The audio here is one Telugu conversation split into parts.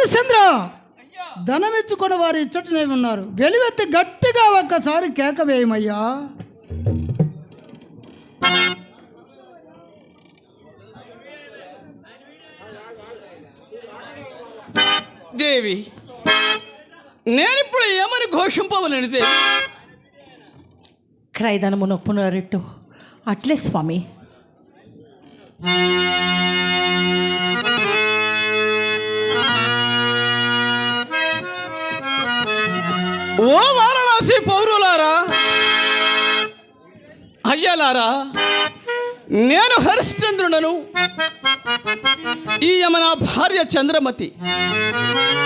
రామచంద్ర, ధనమిచ్చుకున్న వారు ఇచ్చటనే ఉన్నారు. వెలువెత్తి గట్టిగా ఒక్కసారి కేక వేయమయ్యా. దేవి, నేనిప్పుడు ఏమని ఘోషింపవలని దేవి? క్రైదనము నొప్పునరెట్టు అట్లే స్వామి. ఓ వారణాసి పౌరులారా, అయ్యలారా, నేను హరిశ్చంద్రుడను. ఈ యమ నా భార్య చంద్రమతి.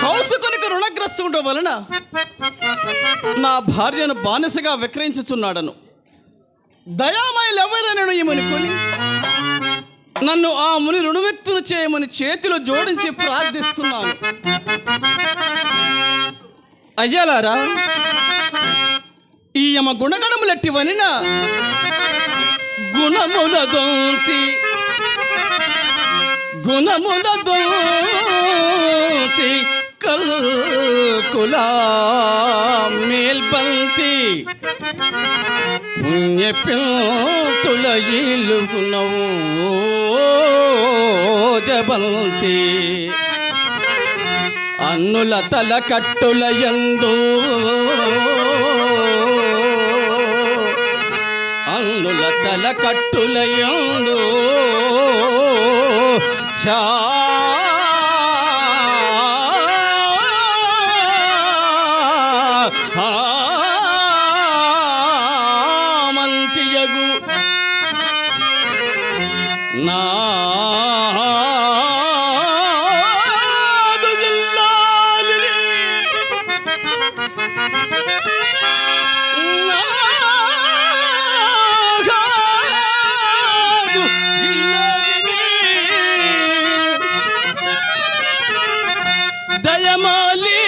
కౌసుకునికి రుణగ్రస్తుండటం వలన నా భార్యను బానిసగా విక్రయించుచున్నాడను. దయామయులెవరనను ఈమెను కొని నన్ను ఆ ముని రుణవిక్తులు చేయమని చేతిలో జోడించి ప్రార్థిస్తున్నాను. అయ్యలారా, ఈ యమ గుణగణములెట్టివనిన గుణములదోంతి కల్కులా మేల్బంతి పుణ్యపింతుల ఇలుగునవు జబంతి అన్నుల తల కట్టుల యందు అన్నుల తల కట్టుల యందు మంతియగు నా దయమాలి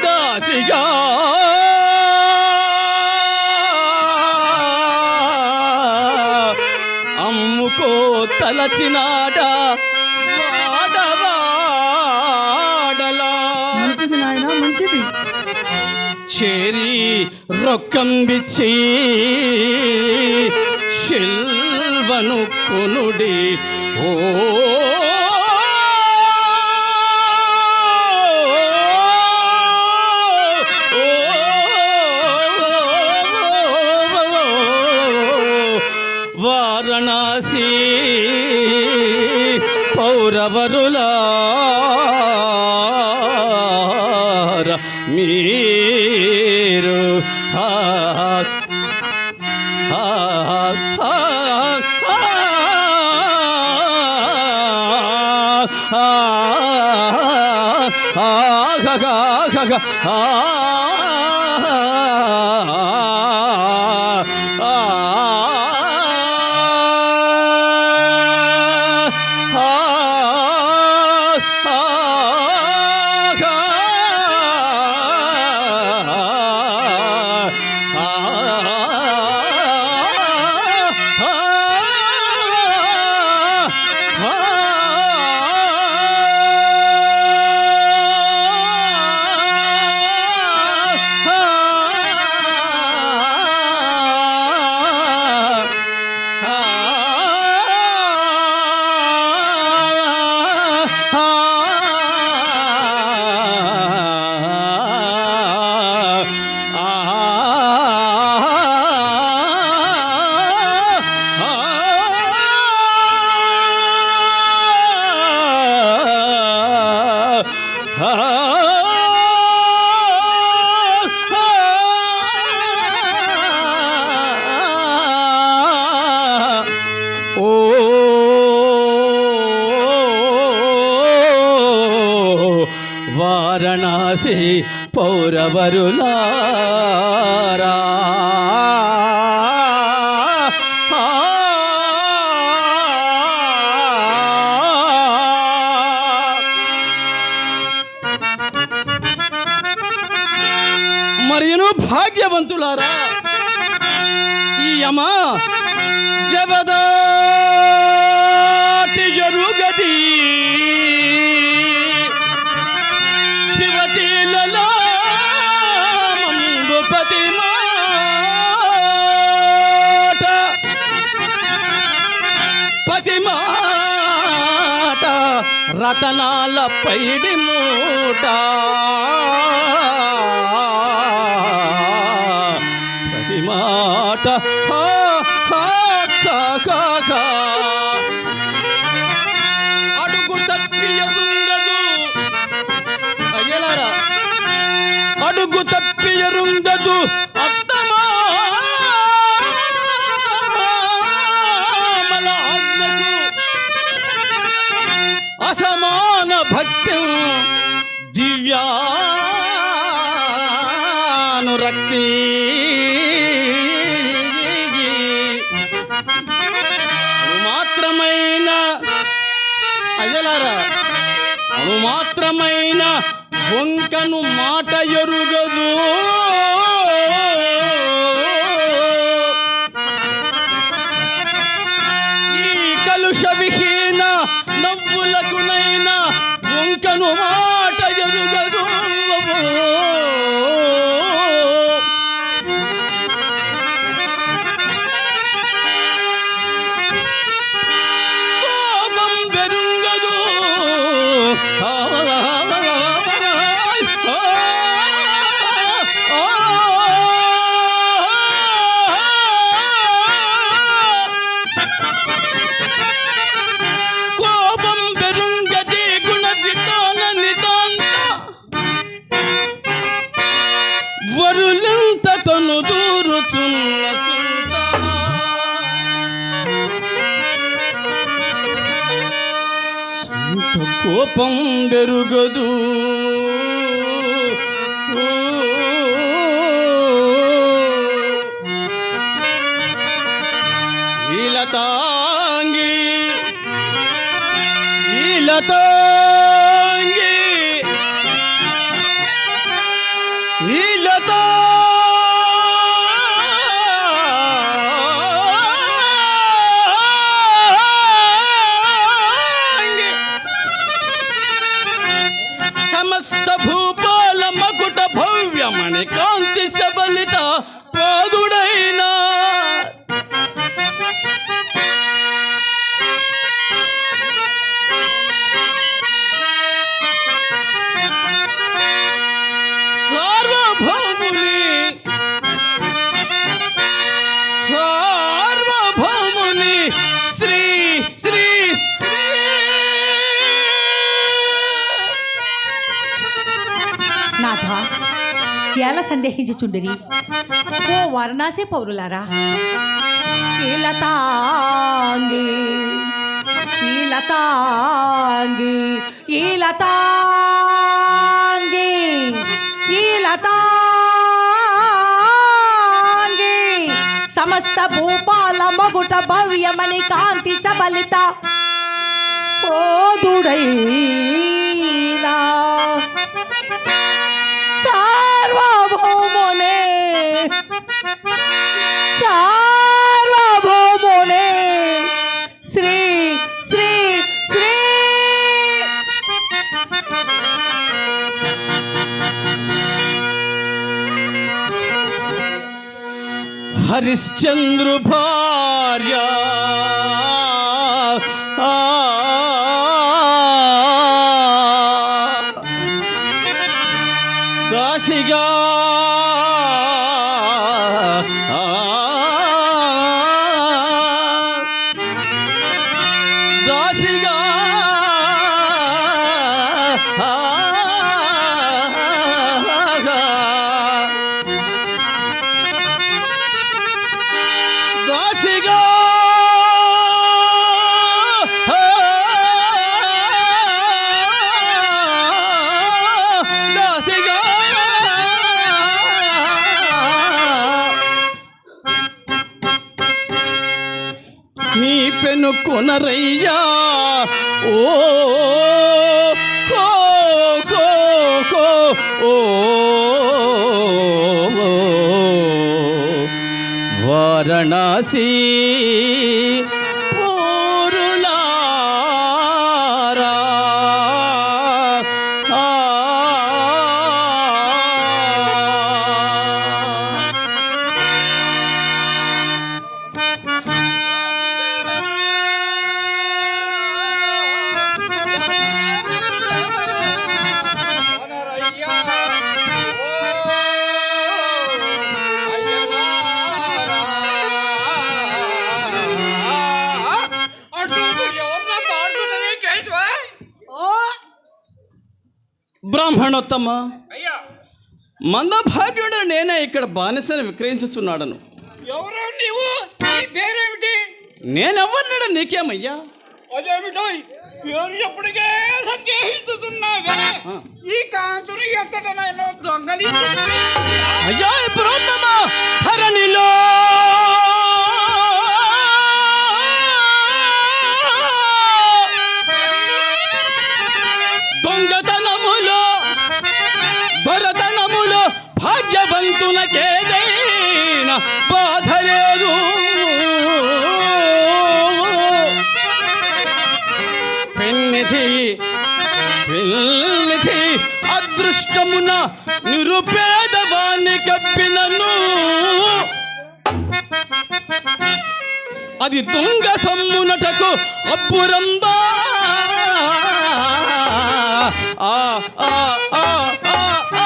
దాసిగా అమ్ముకో తలచినాడ వాడవాడలా. మంచిది నాయన, మంచిది. చేరి రొక్కం బిచ్చి శిల్వను కొనుడి. ఓ వారణాసి పౌరవరులారా, మీరు వారణాసి పౌరవరులారా, మరియును భాగ్యవంతులారా, ఈ యమ జబదా రతనాల పైడి మూట ప్రతి మాట హా, హా, కా, కా, కా. అడుగు తప్పి ఎరుంగదు అయ్యలారా, అడుగు తప్పి ఎరుంగదు అత్తమామల ఆజ్ఞకు అసమాన భక్తి దివ్యానురక్తి మాత్రమైన అయ్యలారా, అను మాత్రమైన వంకను మాట ఎరుగదు. ఈ కలుష విహీన నవ్వులకునైనా వంకను మాట ఎరుగదు. కోపం పెరుగదు. కోపం పెరుంగది గుణ విధాన నిదాంత వరులంత తను దూరుచున్న సుందర. సొంత కోపం పెరుగదు. ఈలతాంగి ఈలతాంగి ఈలతాంగి సమస్త భూపాల మకుట భవ్యమణి కాంతి సబలిత పాదుడైనా సార్వభౌముని సార్వభౌముని శ్రీ శ్రీ శ్రీ నాథ ఎలా సందేహించుచుండిరి ఓ వారణాసి పౌరులారా. ఈలతాంగి ఈలతాంగి ఈలతాంగి ఈలతాంగి సమస్త భూపాల మగుట భవ్యమణి కాంతి సబలిత ఓదుడైనా సార్వభౌమునే సార్వభౌమునే శ్రీ శ్రీ శ్రీ హరిశ్చంద్రు భార్య దాసిగా దాసిగా దాసిగా దాసిగా నీ పెను కొనరయ్యా ఓ కో కో కో ఓ వారణాసి పౌరులారా. బ్రాహ్మణోత్తమ, అయ్యా మందభాగ్యుడు నేనే ఇక్కడ బానిసను విక్రయించుచున్నాడను. ఎవరో నీవు, నీ పేరేమిటి? నేనెవరినాడు నీకేమయ్యా? అదేమిటో పేరు ఎప్పటికే సందేహిస్తున్నావే. ఈ కాంతుని ఎత్తటనైనా దొంగలి అయ్యా బ్రోత్తమ, ధరణిలో దొంగతనములో దొరతనములో భాగ్యవంతులకేదైనా బాధ లేదు. పెన్నిధి అదృష్టమున నిరుపేదవాణ్ణి కప్పినను అది దొంగ సమ్మునటకు అప్పురంబా. ఆ ఆ ఆ ఆ ఆ ఆ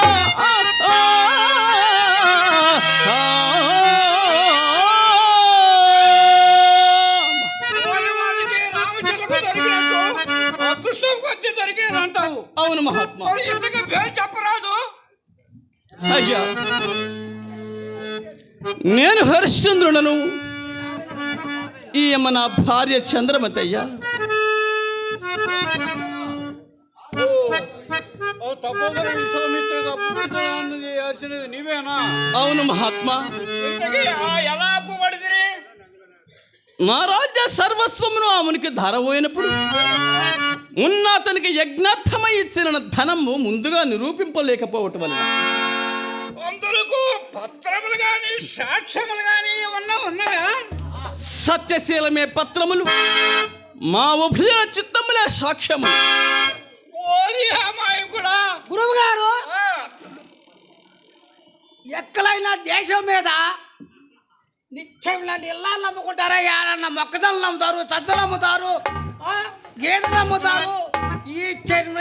రామచిలక దొరికినట్టు అదృష్టం కొద్ది దొరికేదంటావు. అవును మహాత్మా. మరి ఇంతగా పేరు చెప్పరాదు. అయ్యా, నేను హరిశ్చంద్రుడను. ఈయమ్మ నా భార్య చంద్రమతి అయ్యా. తపోధర విశ్వామిత్రుడిగా పునరుద్ధరణ చేయాల్సినది నీవేనా? అవును మహాత్మా. ఇంతకీ ఎలా అప్పుబడిదిరి? నా రాజ్య సర్వస్వమును ఆమెనికి ధరపోయినప్పుడు ఉన్న అతనికి యజ్ఞార్థమై ఇచ్చిన ధనము ముందుగా నిరూపింపలేకపోవటం వలన అందులకు పత్రములు గాని సాక్ష్యములు గాని ఉన్నాయా? సత్యశీలమే పత్రములు, మా ఉభయ చిత్తములే సాక్ష్యము. ఓరి అమ్మాయి కూడా గురువు గారు, ఎక్కలైనా దేశం మీద నిత్యం ఇళ్ళని నమ్ముకుంటారా? ఏడన్న మొక్కజొన్నలు అమ్ముతారు, సజ్జలు అమ్ముతారు, గేదెలు అమ్ముతారు. ఈ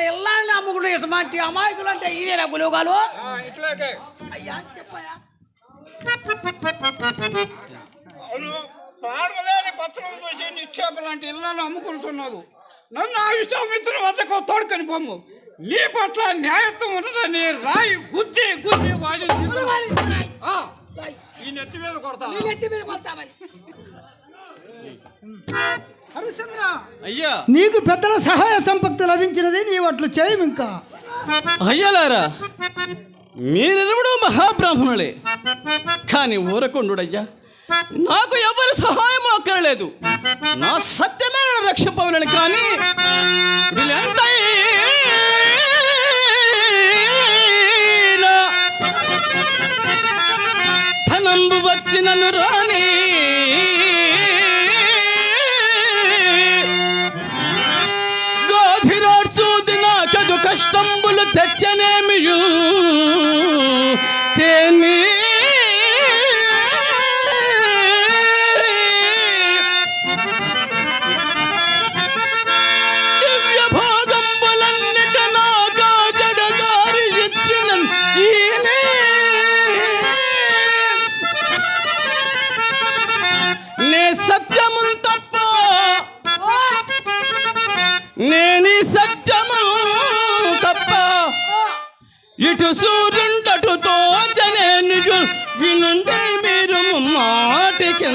ఇళ్ళని అమ్ముకుంటే ఇసమంటి అమాయకులు అంటే ఇదేనా గురువు గారు? ఇట్లాగే అయ్యా చెప్పయ్యా. అవును, ప్రాణములేని పత్రం చూసి నిక్షేప లాంటి ఇళ్ళను అమ్ముకుంటున్నావు. నన్ను ఆ విశ్వామిత్రుని వద్దకు తోడుకొని పొమ్ము. నీ పట్ల న్యాయత్వం ఉన్నదని రాయి గుద్ది గుద్ది వాయించి ఈ నెత్తి మీద కొడతా. హరిశ్చంద్ర, అయ్యా, నీకు పెద్దల సహాయ సంపత్తి లభించినది, నీవు అట్లు చేయము. ఇంకా అయ్యలారా, మీరెవడు మహాబ్రాహ్మణులే, కానీ ఊరకొండుడయ్యా, నాకు ఎవరి సహాయం అక్కర్లేదు. నా సత్యమే నన్ను రక్షింపవలను. కానీ వీళ్ళెంతైనా ధనంబు వచ్చి నన్ను రాని గోధిరాడ్సూది నాకదు కష్టంబులు తెచ్చనేమియు తేని ఇటు సూర్యుంటటు తోచనేను వినుండే మీరు మాటికి.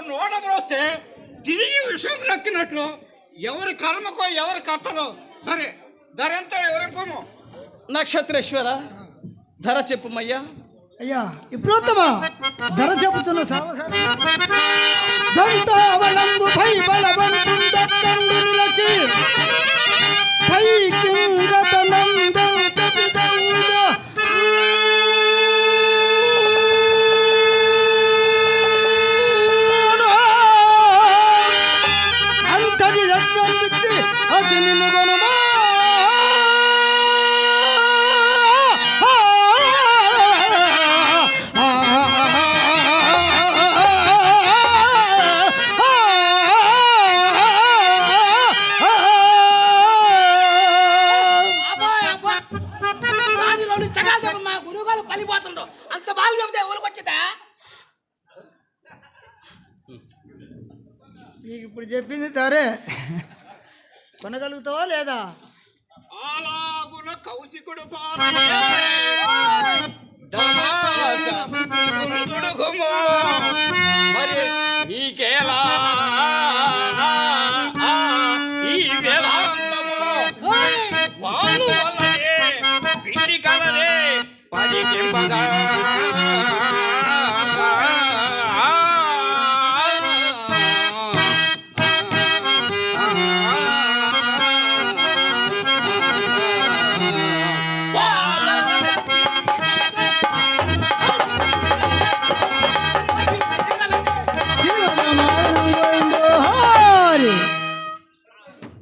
నోటమోస్తే తిరిగి విషయం నక్కినట్లు ఎవరి కర్మకో ఎవరి కర్తలో సరే ధర ఎంత ఎవరిపోము. నక్షత్రేశ్వర, ధర చెప్పుమయ్యా. అయ్యా ఇప్పుడోత్తమా, ధర చెప్పుతున్న సావధానం. దంతావలంబు పై బలవంతం దక్కండు నిలచి పై కింగతనం దంత పిదవుగా అంతటి దత్తం పిచ్చి అతి నిన్ను కొనుమా. ఇప్పుడు చెప్పింది సరే కొనగలుగుతావా లేదా? అలాగున కౌశికుడు మరి నీకేలా ఈ వేదాంతము పాలు వల్లనే పిండి కలదే పలికింపగా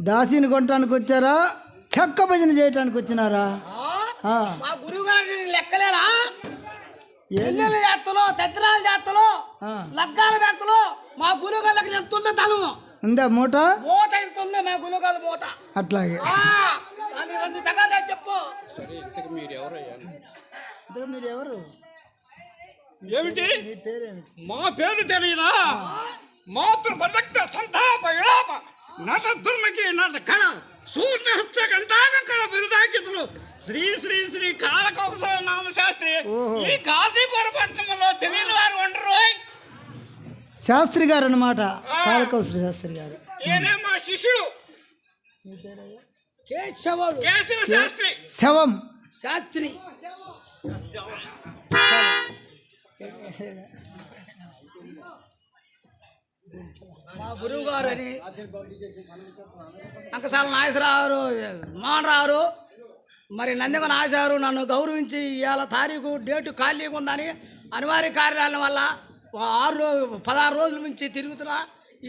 దాసిని కొనటానికి వచ్చారా, చెక్క భజన చేయటానికి వచ్చినారా? మా గురువు గారు లెక్కలేలా? ఎన్నెల జాతలో, తెత్తనాల జాతలో, లగ్గాల జాతలో మా గురువు గారికి వెళ్తుంది తలము. ఉందా మూట? మూట వెళ్తుంది మా గురువు గారి మూట. అట్లాగే అది 2 తగాదా చెప్పు. మీరు ఎవరు? ఏమిటి మీ పేరేమిటి? మా పేరు తెలియదా? మాతృ భక్త సంతాప విలాప నట దుర్మకి నట కళ సూర్య హస్త కంటాక కళ బిరుదాకితులు శ్రీ శ్రీ శ్రీ కాలకౌశ నామ శాస్త్రి. ఈ కాశీపుర పట్టణంలో తెలియని వారు ఉండరు. శాస్త్రి గారు అన్నమాట, కాళకౌశల శాస్త్రి గారు. ఈయనే మా శిష్యుడు కేశవుడు కేశవ శాస్త్రి. శవం శాస్త్రి. మా గురువు గారు అని అంకసాల నాగేశ్వరరావు మోహన్రావు మరి నందిగ నాగేశ్వరరావు నన్ను గౌరవించి ఇవాళ తారీఖు డేటు ఖాళీగా ఉందని అనివార్య కార్యాలయం వల్ల 16 రోజుల నుంచి తిరుగుతున్నా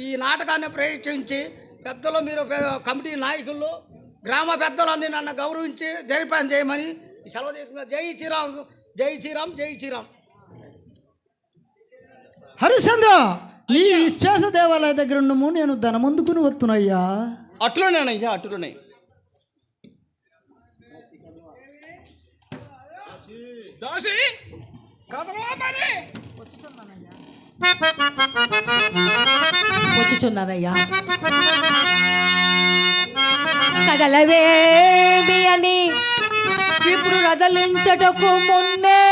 ఈ నాటకాన్ని ప్రయత్నించి పెద్దలు మీరు కమిటీ నాయకులు గ్రామ పెద్దలన్నీ నన్ను గౌరవించి జరిపాన్ చేయమని సెలవు తీసుకున్నారు. జై శ్రీరామ్, జై శ్రీరామ్, జై శ్రీరామ్. హరిశ్చంద్ర, నీ విశ్వాస దేవాలయ దగ్గర ఉండము, నేను ధనమందుకుని వస్తున్నాయ్యా. అట్లనేనయ్యా, అట్లనే. దాసి కదవా మరి వచ్చుచున్నానయ్యా. కదలవేమి అని ఇప్పుడు రదలించటకు మున్నే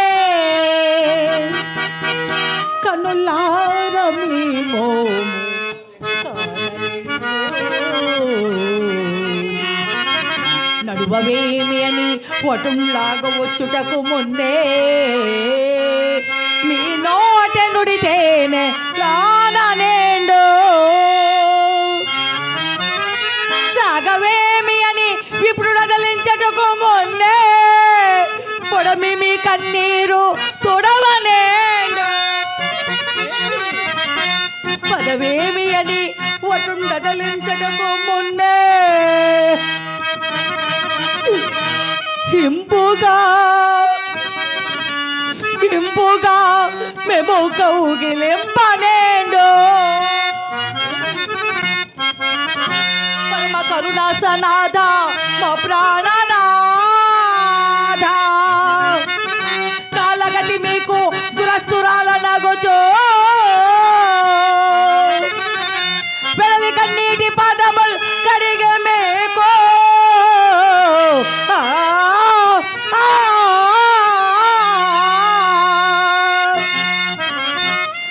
కన్నులార మీ మోము నడువవేమి అని వటుంలాగా వచ్చుటకు మున్నే మీ నోట నుడితేనే లాననేండు సాగవేమి అని ఇప్పుడు రదలించటకు మున్నే పొడమి మీ కన్నీరు తొడవనేండు పదవేమి అని వటుండదలించటకు మున్నే ఇంపుగా మేము కౌగిలింపనేండు పరమ కరుణాసనాథ మా ప్రాణనాథ కాలగతి మీకు దురస్తురాల నగొచ్చు వెడలి కన్నీటి పాదములు కడిగే మేకో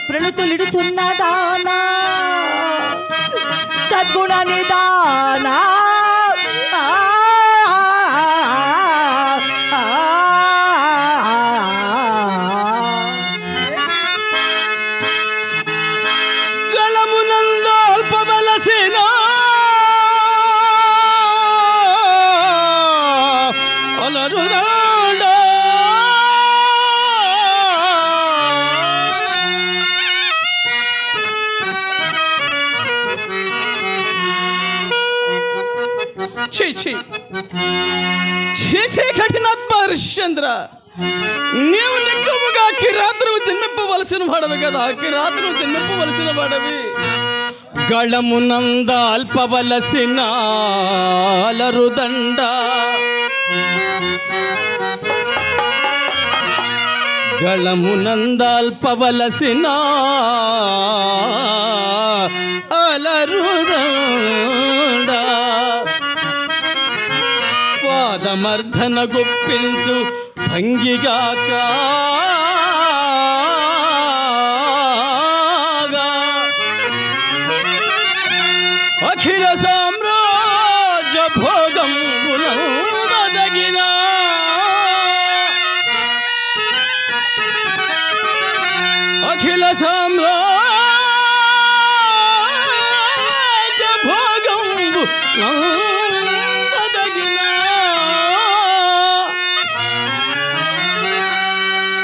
ప్రణుతులిడుచున్న దానా సద్గుణ నిదానా గళమునందల్పవలసిన అలరుదాడ కఠినాత్మ హరిశ్చంద్ర, నీవు నిక్కముగా కిరాతును జన్మింపవలసిన వాడవి కదా, కిరాతును జన్మింపవలసిన వాడవి. గళమునందాల్పవలసిన అలరుదండ గళమునందాల్పవలసిన అలరుదండ పాదమర్ధన గుప్పించు భంగిగాక అఖిల సామ్రాజ్య భోగములదగిన అఖిల సామ్రాజ్య భోగములదగిన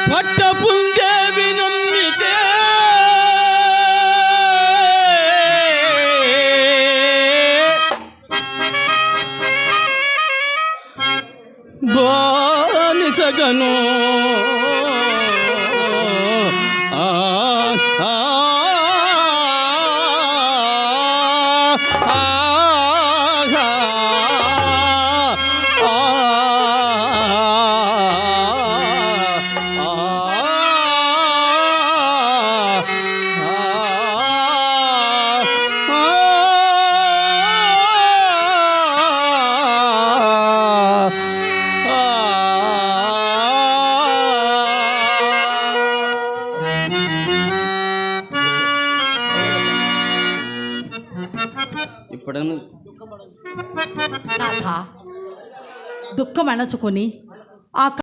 పట్ట పుంగే వినమ్మితే బానిసగను ఆ ఆ ఇప్పుడను నాథ దుఃఖం అణచుకొని ఆ